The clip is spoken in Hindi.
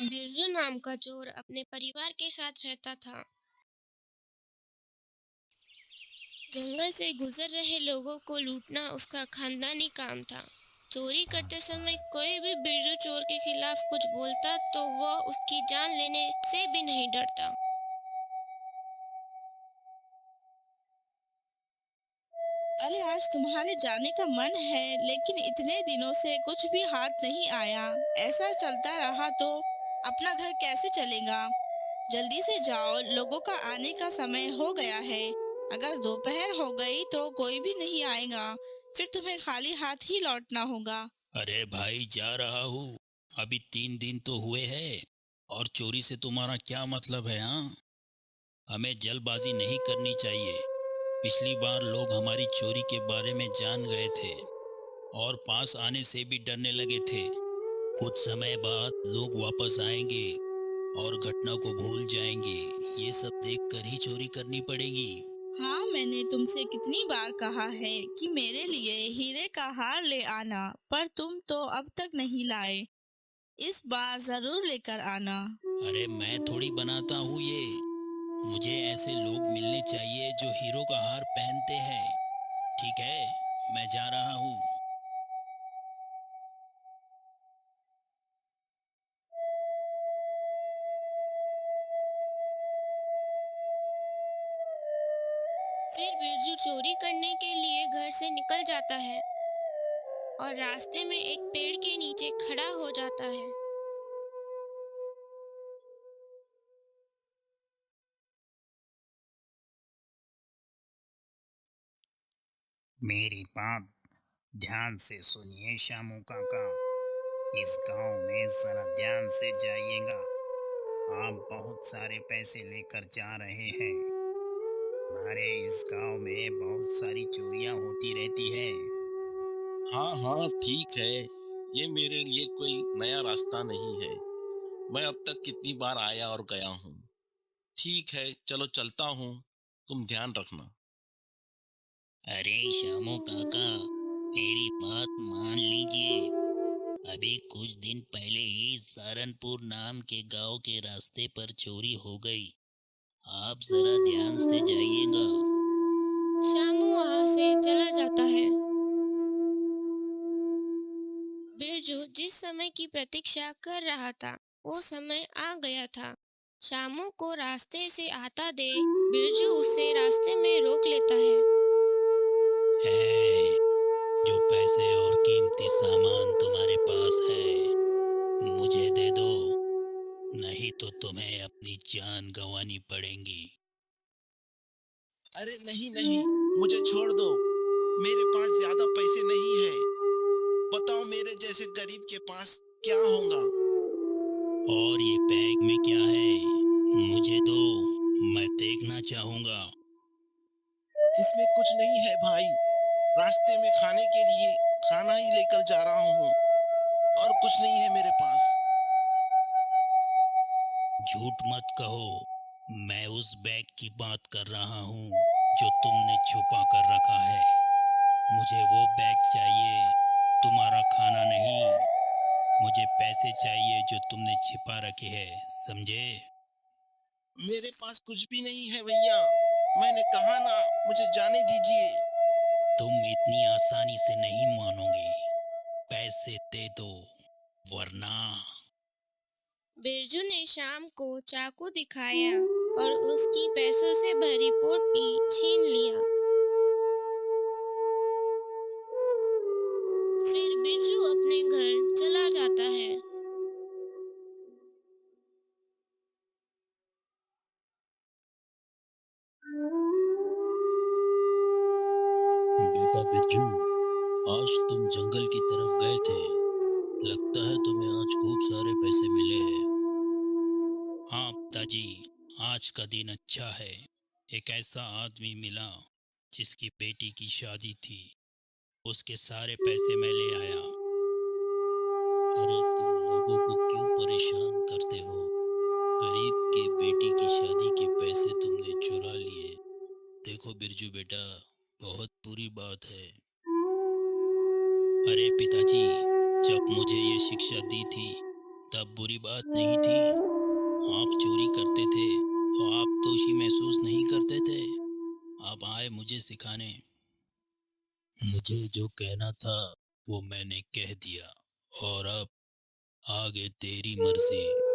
बिरजू नाम का चोर अपने परिवार के साथ रहता था। जंगल से गुजर रहे लोगों को लूटना उसका खानदानी काम था। चोरी करते समय कोई भी बिरजू चोर के खिलाफ कुछ बोलता तो वह उसकी जान लेने से भी नहीं डरता। अरे आज तुम्हारे जाने का मन है, लेकिन इतने दिनों से कुछ भी हाथ नहीं आया। ऐसा चलता रहा तो अपना घर कैसे चलेगा? जल्दी से जाओ, लोगों का आने का समय हो गया है। अगर दोपहर हो गई तो कोई भी नहीं आएगा, फिर तुम्हें खाली हाथ ही लौटना होगा। अरे भाई जा रहा हूँ। अभी 3 दिन तो हुए हैं। और चोरी से तुम्हारा क्या मतलब है? हाँ, हमें जल्दबाजी नहीं करनी चाहिए। पिछली बार लोग हमारी चोरी के बारे में जान गए थे और पास आने से भी डरने लगे थे। कुछ समय बाद लोग वापस आएंगे और घटना को भूल जाएंगे। ये सब देखकर ही चोरी करनी पड़ेगी। हाँ, मैंने तुमसे कितनी बार कहा है कि मेरे लिए हीरे का हार ले आना, पर तुम तो अब तक नहीं लाए। इस बार जरूर लेकर आना। अरे मैं थोड़ी बनाता हूँ ये। मुझे ऐसे लोग मिलने चाहिए जो हीरो का हार पहनते हैं। ठीक है, मैं जा रहा हूँ। फिर बिरजू चोरी करने के लिए घर से निकल जाता है और रास्ते में एक पेड़ के नीचे खड़ा हो जाता है। मेरी बात ध्यान से सुनिए शामू काका। इस गांव में जरा ध्यान से जाइएगा। आप बहुत सारे पैसे लेकर जा रहे हैं। हमारे इस गांव में बहुत सारी चोरियां होती रहती है। हाँ हाँ ठीक है। ये मेरे लिए कोई नया रास्ता नहीं है। मैं अब तक कितनी बार आया और गया हूँ। ठीक है, चलो चलता हूँ। तुम ध्यान रखना। अरे शामू काका, मेरी बात मान लीजिए। अभी कुछ दिन पहले ही सहारनपुर नाम के गांव के रास्ते पर चोरी हो गई। आप जरा ध्यान से जाइएगा। शामू वहां से चला जाता है। बिरजू जिस समय की प्रतीक्षा कर रहा था वो समय आ गया था। शामू को रास्ते से आता देख बिरजू उसे रास्ते में रोक लेता है। है, जो पैसे और कीमती सामान तुम्हारे पास है मुझे दे दो, नहीं तो तुम्हें अपनी जान गंवानी पड़ेगी। अरे नहीं नहीं, मुझे छोड़ दो। मेरे पास ज्यादा पैसे नहीं है। बताओ मेरे जैसे गरीब के पास क्या होगा। और ये बैग में क्या है? मुझे दो, मैं देखना चाहूंगा। इसमें कुछ नहीं है भाई। रास्ते में खाने के लिए खाना ही लेकर जा रहा हूँ। और कुछ नहीं है मेरे पास। झूठ मत कहो। मैं उस बैग की बात कर रहा हूँ जो तुमने छुपा कर रखा है। मुझे वो बैग चाहिए, तुम्हारा खाना नहीं। मुझे पैसे चाहिए जो तुमने छिपा रखे हैं, समझे? मेरे पास कुछ भी नहीं है भैया। मैंने कहा ना, मुझे जाने दीजिए। तुम इतनी आसानी से नहीं मानोगे। पैसे दे दो, वरना। बिरजू ने शाम को चाकू दिखाया और उसकी पैसों से भरी पोटली छीन लिया। फिर बिरजू अपने घर चला जाता है। बेटा बिरजू, आज तुम जंगल की तरफ गए थे। लगता है तुम्हें आज खूब सारे पैसे मिले हैं। हाँ पिताजी, आज का दिन अच्छा है। एक ऐसा आदमी मिला जिसकी बेटी की शादी थी। उसके सारे पैसे मैं ले आया। अरे तुम लोगों को क्यों परेशान करते हो? गरीब के बेटी की शादी के पैसे तुमने चुरा लिए। देखो बिरजू बेटा, बहुत बुरी बात है। अरे पिताजी, जब मुझे ये शिक्षा दी थी तब बुरी बात नहीं थी। आप चोरी करते थे तो आप दोषी महसूस नहीं करते थे। आप आए मुझे सिखाने। मुझे जो कहना था वो मैंने कह दिया, और अब आगे तेरी मर्जी।